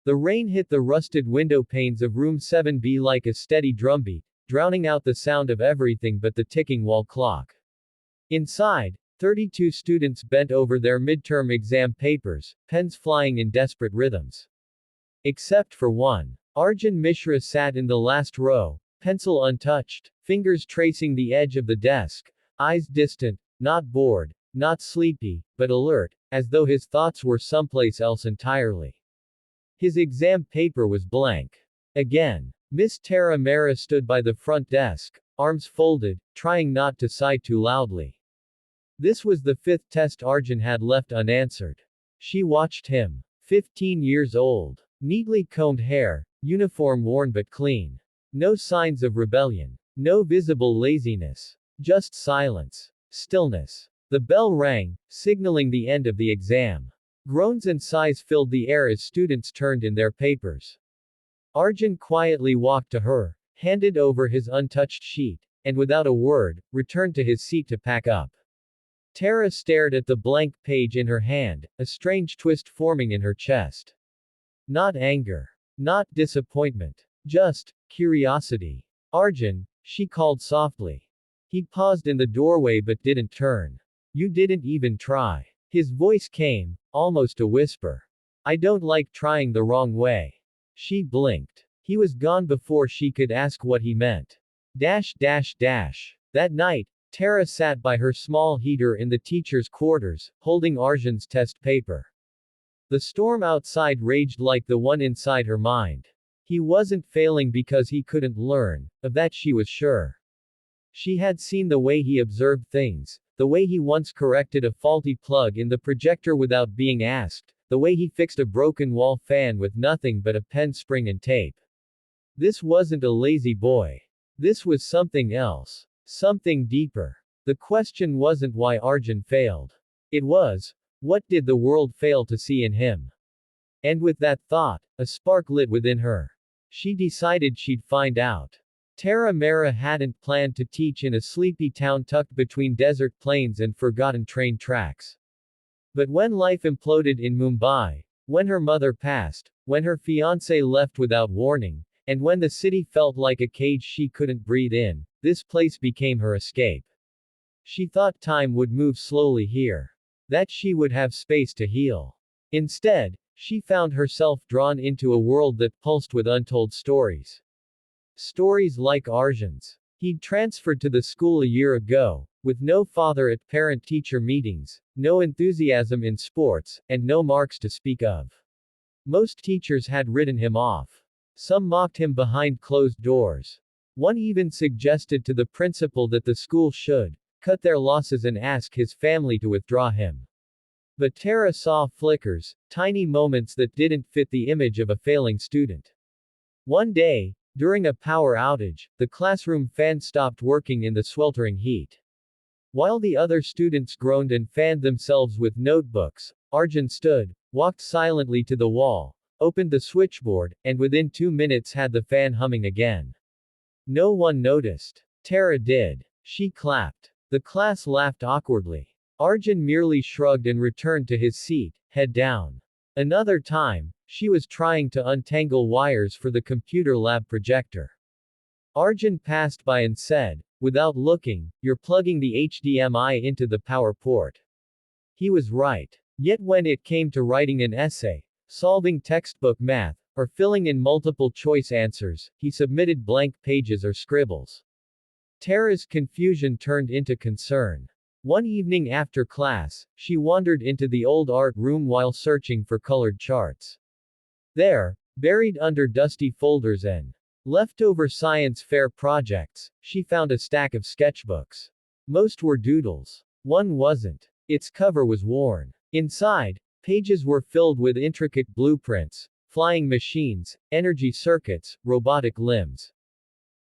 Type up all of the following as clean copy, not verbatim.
The rain hit the rusted window panes of room 7B like a steady drumbeat, drowning out the sound of everything but the ticking wall clock. Inside, 32 students bent over their midterm exam papers, pens flying in desperate rhythms. Except for one. Arjun Mishra sat in the last row, pencil untouched, fingers tracing the edge of the desk, eyes distant, not bored, not sleepy, but alert, as though his thoughts were someplace else entirely. His exam paper was blank. Again. Miss Tara Mehra stood by the front desk, arms folded, trying not to sigh too loudly. This was the 5th test Arjun had left unanswered. She watched him. 15 years old. Neatly combed hair, uniform worn but clean. No signs of rebellion. No visible laziness. Just silence. Stillness. The bell rang, signaling the end of the exam. Groans and sighs filled the air as students turned in their papers. Arjun quietly walked to her, handed over his untouched sheet, and without a word, returned to his seat to pack up. Tara stared at the blank page in her hand, a strange twist forming in her chest. Not anger. Not disappointment. Just curiosity. Arjun, she called softly. He paused in the doorway but didn't turn. You didn't even try. His voice came, almost a whisper. I don't like trying the wrong way. She blinked. He was gone before she could ask what he meant. That night, Tara sat by her small heater in the teacher's quarters, holding Arjun's test paper. The storm outside raged like the one inside her mind. He wasn't failing because he couldn't learn, of that she was sure. She had seen the way he observed things, the way he once corrected a faulty plug in the projector without being asked, the way he fixed a broken wall fan with nothing but a pen spring and tape. This wasn't a lazy boy. This was something else. Something deeper. The question wasn't why Arjun failed. It was, what did the world fail to see in him? And with that thought, a spark lit within her. She decided she'd find out. Tara Mehra hadn't planned to teach in a sleepy town tucked between desert plains and forgotten train tracks. But when life imploded in Mumbai, when her mother passed, when her fiancé left without warning, and when the city felt like a cage she couldn't breathe in, this place became her escape. She thought time would move slowly here. That she would have space to heal. Instead, she found herself drawn into a world that pulsed with untold stories. Stories like Arjun's. He'd transferred to the school a year ago, with no father at parent-teacher meetings, no enthusiasm in sports, and no marks to speak of. Most teachers had written him off. Some mocked him behind closed doors. One even suggested to the principal that the school should cut their losses and ask his family to withdraw him. But Tara saw flickers, tiny moments that didn't fit the image of a failing student. One day, during a power outage, the classroom fan stopped working in the sweltering heat. While the other students groaned and fanned themselves with notebooks, Arjun stood, walked silently to the wall, opened the switchboard, and within 2 minutes had the fan humming again. No one noticed. Tara did. She clapped. The class laughed awkwardly. Arjun merely shrugged and returned to his seat, head down. Another time, she was trying to untangle wires for the computer lab projector. Arjun passed by and said, without looking, "You're plugging the HDMI into the power port." He was right. Yet when it came to writing an essay, solving textbook math, or filling in multiple choice answers, he submitted blank pages or scribbles. Tara's confusion turned into concern. One evening after class, she wandered into the old art room while searching for colored charts. There, buried under dusty folders and leftover science fair projects, she found a stack of sketchbooks. Most were doodles. One wasn't. Its cover was worn. Inside, pages were filled with intricate blueprints, flying machines, energy circuits, robotic limbs.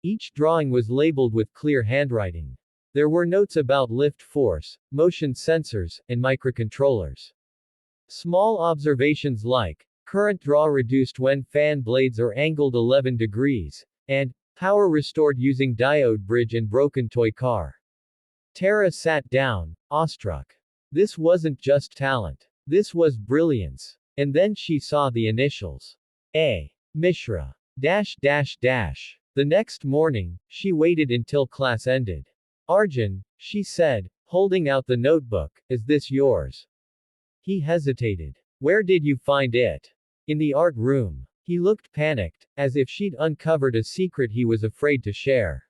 Each drawing was labeled with clear handwriting. There were notes about lift force, motion sensors, and microcontrollers. Small observations like, current draw reduced when fan blades are angled 11 degrees, and, power restored using diode bridge and broken toy car. Tara sat down, awestruck. This wasn't just talent. This was brilliance. And then she saw the initials. A. Mishra. Dash dash dash. The next morning, she waited until class ended. Arjun, she said, holding out the notebook, is this yours? He hesitated. Where did you find it? In the art room. He looked panicked, as if she'd uncovered a secret he was afraid to share.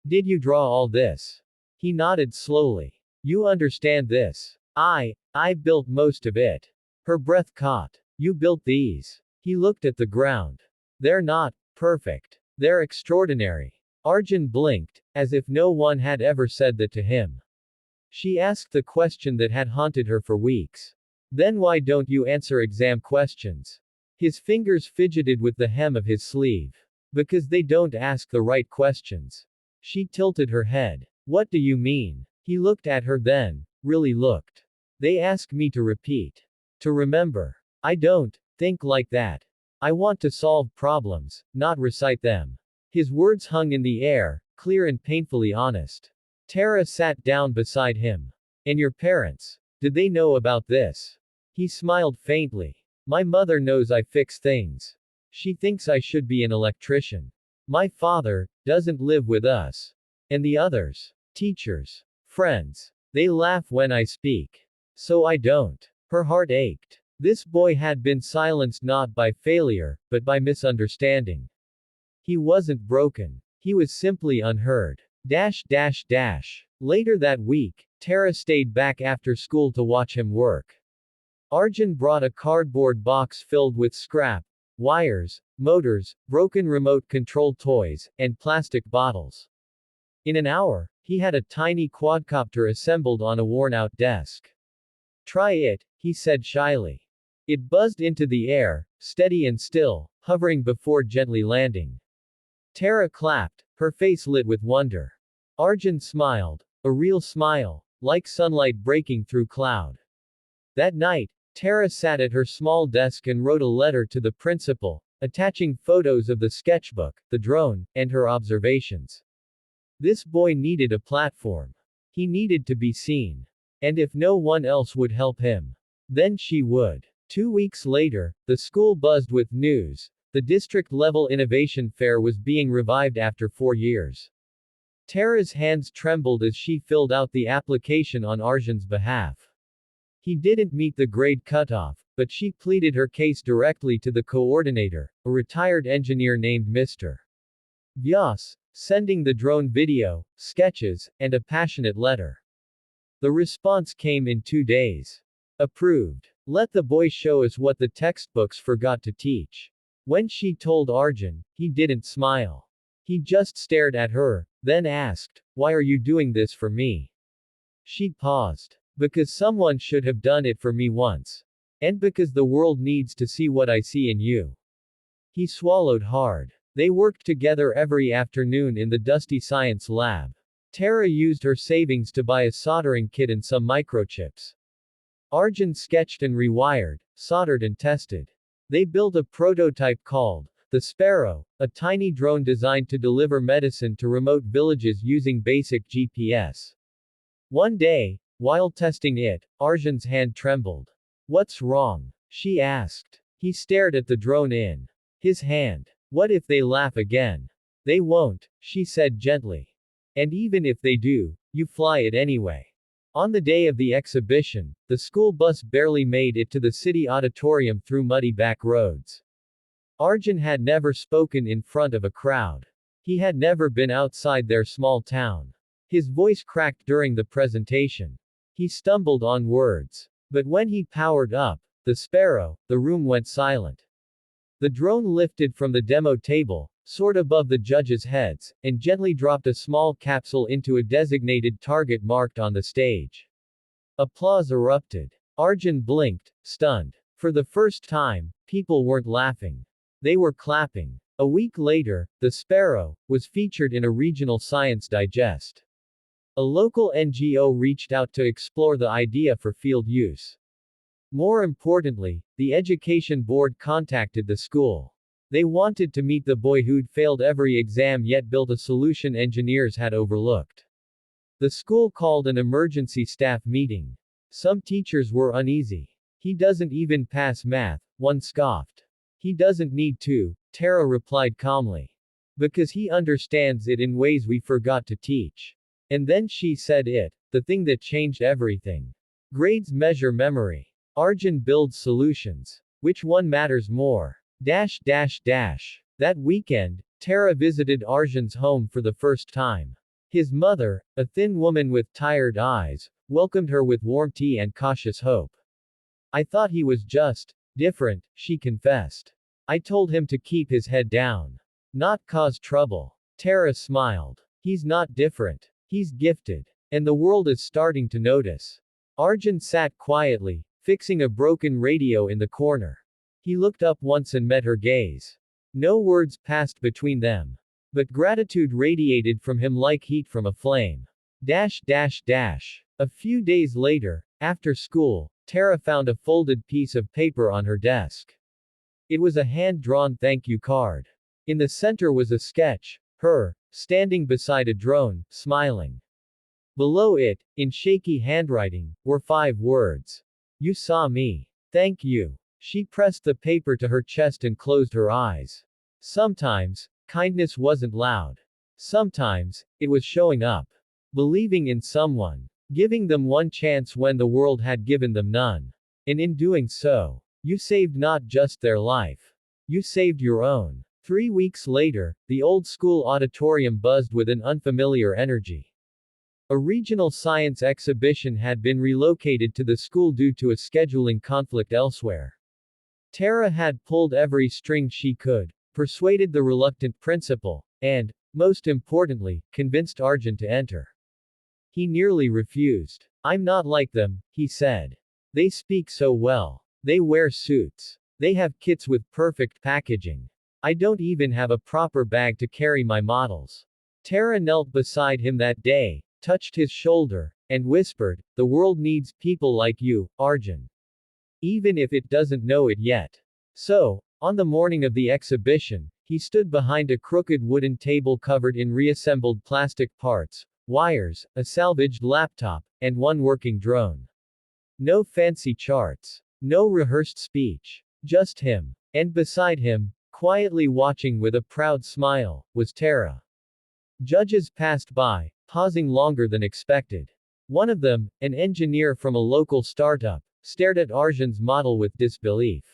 Did you draw all this? He nodded slowly. You understand this? I built most of it. Her breath caught. You built these. He looked at the ground. They're not perfect. They're extraordinary. Arjun blinked, as if no one had ever said that to him. She asked the question that had haunted her for weeks. Then why don't you answer exam questions? His fingers fidgeted with the hem of his sleeve. Because they don't ask the right questions. She tilted her head. What do you mean? He looked at her then, really looked. They ask me to repeat. To remember. I don't think like that. I want to solve problems, not recite them. His words hung in the air, clear and painfully honest. Tara sat down beside him. And your parents? Did they know about this? He smiled faintly. My mother knows I fix things. She thinks I should be an electrician. My father doesn't live with us. And the others? Teachers. Friends. They laugh when I speak. So I don't. Her heart ached. This boy had been silenced not by failure, but by misunderstanding. He wasn't broken. He was simply unheard. Dash dash dash. Later that week, Tara stayed back after school to watch him work. Arjun brought a cardboard box filled with scrap, wires, motors, broken remote control toys, and plastic bottles. In an hour, he had a tiny quadcopter assembled on a worn-out desk. Try it, he said shyly. It buzzed into the air, steady and still, hovering before gently landing. Tara clapped, her face lit with wonder. Arjun smiled, a real smile, like sunlight breaking through cloud. That night, Tara sat at her small desk and wrote a letter to the principal, attaching photos of the sketchbook, the drone, and her observations. This boy needed a platform. He needed to be seen. And if no one else would help him, then she would. 2 weeks later, the school buzzed with news. The district-level innovation fair was being revived after 4 years. Tara's hands trembled as she filled out the application on Arjun's behalf. He didn't meet the grade cutoff, but she pleaded her case directly to the coordinator, a retired engineer named Mr. Vyas, sending the drone video, sketches, and a passionate letter. The response came in 2 days. Approved. Let the boy show us what the textbooks forgot to teach. When she told Arjun, he didn't smile. He just stared at her, then asked, why are you doing this for me? She paused. Because someone should have done it for me once. And because the world needs to see what I see in you. He swallowed hard. They worked together every afternoon in the dusty science lab. Tara used her savings to buy a soldering kit and some microchips. Arjun sketched and rewired, soldered and tested. They built a prototype called the Sparrow, a tiny drone designed to deliver medicine to remote villages using basic GPS. One day, while testing it, Arjun's hand trembled. What's wrong? She asked. He stared at the drone in his hand. What if they laugh again? They won't, she said gently. And even if they do, you fly it anyway. On the day of the exhibition, the school bus barely made it to the city auditorium through muddy back roads. Arjun had never spoken in front of a crowd. He had never been outside their small town. His voice cracked during the presentation. He stumbled on words. But when he powered up the Sparrow, the room went silent. The drone lifted from the demo table, soared above the judges' heads, and gently dropped a small capsule into a designated target marked on the stage. Applause erupted. Arjun blinked, stunned. For the first time, people weren't laughing. They were clapping. A week later, the Sparrow was featured in a regional science digest. A local NGO reached out to explore the idea for field use. More importantly, the education board contacted the school. They wanted to meet the boy who'd failed every exam yet built a solution engineers had overlooked. The school called an emergency staff meeting. Some teachers were uneasy. He doesn't even pass math, one scoffed. He doesn't need to, Tara replied calmly. Because he understands it in ways we forgot to teach. And then she said it, the thing that changed everything. Grades measure memory. Arjun builds solutions. Which one matters more? Dash dash dash. That weekend, Tara visited Arjun's home for the first time. His mother, a thin woman with tired eyes, welcomed her with warm tea and cautious hope. I thought he was just different, she confessed. I told him to keep his head down. Not cause trouble. Tara smiled. He's not different. He's gifted. And the world is starting to notice. Arjun sat quietly, fixing a broken radio in the corner. He looked up once and met her gaze. No words passed between them. But gratitude radiated from him like heat from a flame. Dash dash dash. A few days later, after school, Tara found a folded piece of paper on her desk. It was a hand-drawn thank you card. In the center was a sketch, her, standing beside a drone, smiling. Below it, in shaky handwriting, were 5 words. You saw me. Thank you. She pressed the paper to her chest and closed her eyes. Sometimes, kindness wasn't loud. Sometimes, it was showing up. Believing in someone. Giving them one chance when the world had given them none. And in doing so, you saved not just their life. You saved your own. 3 weeks later, the old school auditorium buzzed with an unfamiliar energy. A regional science exhibition had been relocated to the school due to a scheduling conflict elsewhere. Tara had pulled every string she could, persuaded the reluctant principal, and, most importantly, convinced Arjun to enter. He nearly refused. I'm not like them, he said. They speak so well. They wear suits. They have kits with perfect packaging. I don't even have a proper bag to carry my models. Tara knelt beside him that day, touched his shoulder, and whispered, the world needs people like you, Arjun. Even if it doesn't know it yet. So, on the morning of the exhibition, he stood behind a crooked wooden table covered in reassembled plastic parts, wires, a salvaged laptop, and one working drone. No fancy charts. No rehearsed speech. Just him. And beside him, quietly watching with a proud smile, was Tara. Judges passed by, pausing longer than expected. One of them, an engineer from a local startup, stared at Arjun's model with disbelief.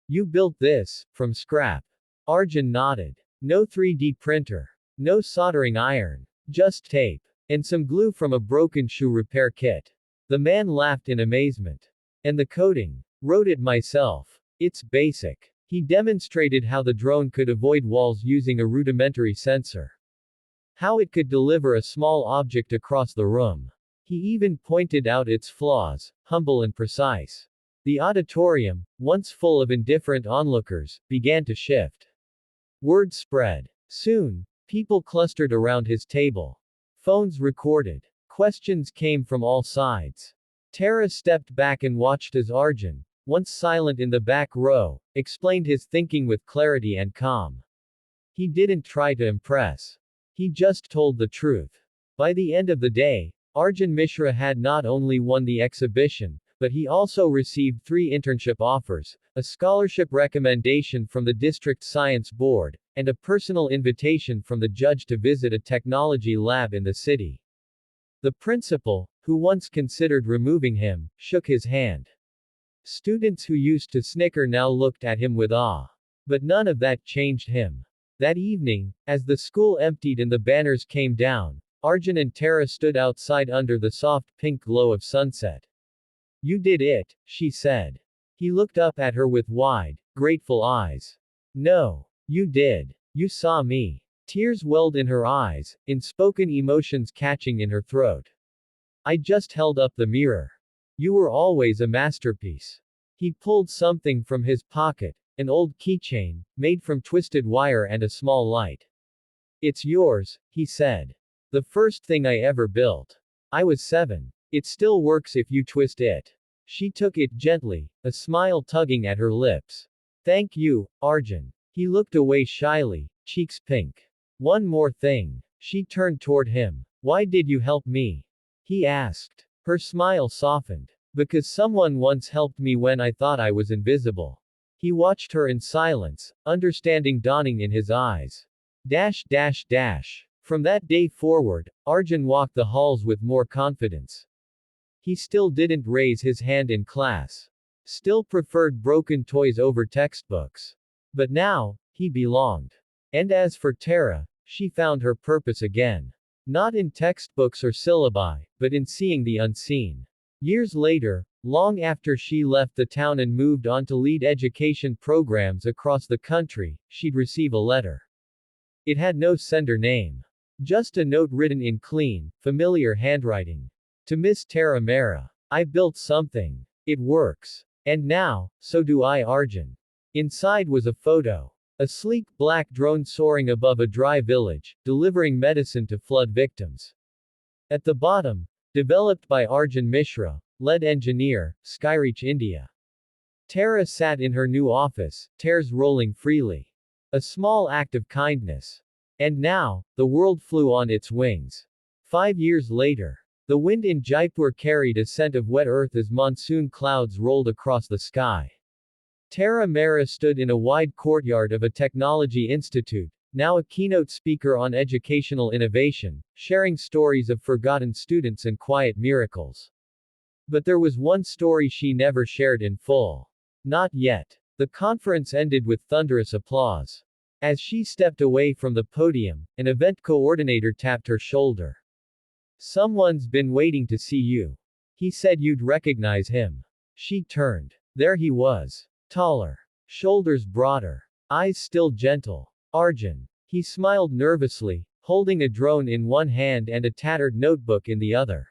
You built this, from scrap. Arjun nodded. No 3D printer. No soldering iron. Just tape. And some glue from a broken shoe repair kit. The man laughed in amazement. And the coding? Wrote it myself. It's basic. He demonstrated how the drone could avoid walls using a rudimentary sensor. How it could deliver a small object across the room. He even pointed out its flaws, humble and precise. The auditorium, once full of indifferent onlookers, began to shift. Word spread. Soon, people clustered around his table. Phones recorded. Questions came from all sides. Tara stepped back and watched as Arjun, once silent in the back row, explained his thinking with clarity and calm. He didn't try to impress. He just told the truth. By the end of the day, Arjun Mishra had not only won the exhibition, but he also received 3 internship offers, a scholarship recommendation from the district science board, and a personal invitation from the judge to visit a technology lab in the city. The principal, who once considered removing him, shook his hand. Students who used to snicker now looked at him with awe. But none of that changed him. That evening, as the school emptied and the banners came down, Arjun and Tara stood outside under the soft pink glow of sunset. You did it, she said. He looked up at her with wide, grateful eyes. No. You did. You saw me. Tears welled in her eyes, unspoken emotions catching in her throat. I just held up the mirror. You were always a masterpiece. He pulled something from his pocket, an old keychain, made from twisted wire and a small light. It's yours, he said. The first thing I ever built. I was 7. It still works if you twist it. She took it gently, a smile tugging at her lips. Thank you, Arjun. He looked away shyly, cheeks pink. One more thing. She turned toward him. Why did you help me? He asked. Her smile softened. Because someone once helped me when I thought I was invisible. He watched her in silence, understanding dawning in his eyes. Dash dash dash. From that day forward, Arjun walked the halls with more confidence. He still didn't raise his hand in class. Still preferred broken toys over textbooks. But now, he belonged. And as for Tara, she found her purpose again. Not in textbooks or syllabi, but in seeing the unseen. Years later, long after she left the town and moved on to lead education programs across the country, she'd receive a letter. It had no sender name. Just a note written in clean, familiar handwriting. To Miss Tara Mehra. I built something. It works. And now, so do I, Arjun. Inside was a photo. A sleek black drone soaring above a dry village, delivering medicine to flood victims. At the bottom, developed by Arjun Mishra, lead engineer, Skyreach India. Tara sat in her new office, tears rolling freely. A small act of kindness. And now, the world flew on its wings. 5 years later, the wind in Jaipur carried a scent of wet earth as monsoon clouds rolled across the sky. Tara Mehra stood in a wide courtyard of a technology institute, now a keynote speaker on educational innovation, sharing stories of forgotten students and quiet miracles. But there was one story she never shared in full. Not yet. The conference ended with thunderous applause. As she stepped away from the podium, an event coordinator tapped her shoulder. Someone's been waiting to see you. He said you'd recognize him. She turned. There he was. Taller. Shoulders broader. Eyes still gentle. Arjun. He smiled nervously, holding a drone in one hand and a tattered notebook in the other.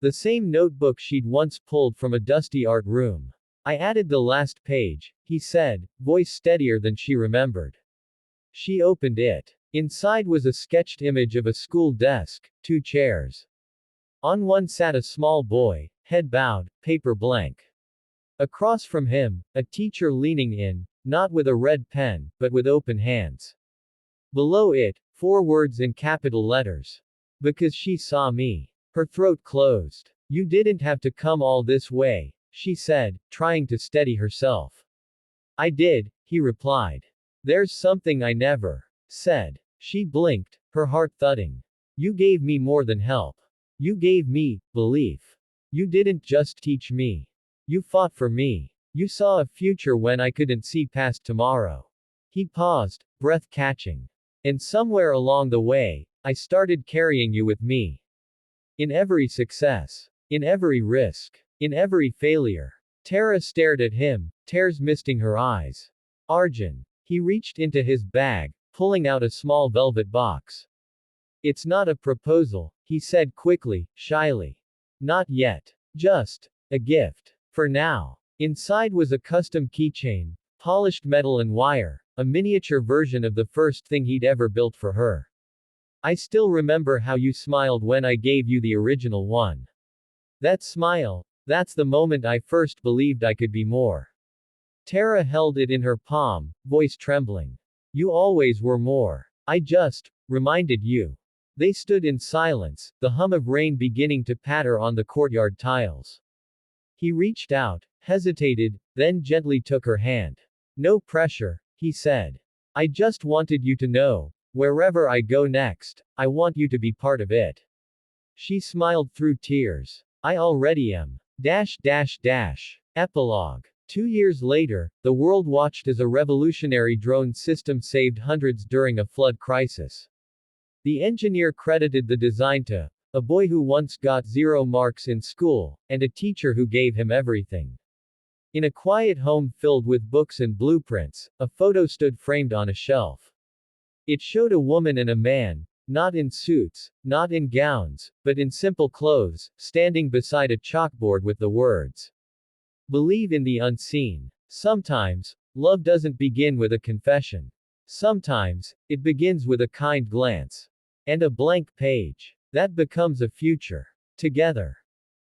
The same notebook she'd once pulled from a dusty art room. I added the last page, he said, voice steadier than she remembered. She opened it. Inside was a sketched image of a school desk, 2 chairs. On one sat a small boy, head bowed, paper blank. Across from him, a teacher leaning in, not with a red pen, but with open hands. Below it, 4 words in capital letters. Because she saw me. Her throat closed. You didn't have to come all this way, she said, trying to steady herself. I did, he replied. There's something I never said. She blinked, her heart thudding. You gave me more than help. You gave me belief. You didn't just teach me. You fought for me. You saw a future when I couldn't see past tomorrow. He paused, breath catching. And somewhere along the way, I started carrying you with me. In every success. In every risk. In every failure. Tara stared at him, tears misting her eyes. Arjun. He reached into his bag, pulling out a small velvet box. It's not a proposal, he said quickly, shyly. Not yet. Just a gift. For now. Inside was a custom keychain, polished metal and wire, a miniature version of the first thing he'd ever built for her. I still remember how you smiled when I gave you the original one. That smile, that's the moment I first believed I could be more. Tara held it in her palm, voice trembling. You always were more. I just reminded you. They stood in silence, the hum of rain beginning to patter on the courtyard tiles. He reached out, hesitated, then gently took her hand. No pressure, he said. I just wanted you to know, wherever I go next, I want you to be part of it. She smiled through tears. I already am. Dash dash dash. Epilogue. 2 years later, the world watched as a revolutionary drone system saved hundreds during a flood crisis. The engineer credited the design to a boy who once got 0 marks in school, and a teacher who gave him everything. In a quiet home filled with books and blueprints, a photo stood framed on a shelf. It showed a woman and a man, not in suits, not in gowns, but in simple clothes, standing beside a chalkboard with the words, believe in the unseen. Sometimes, love doesn't begin with a confession. Sometimes, it begins with a kind glance. And a blank page. That becomes a future. Together.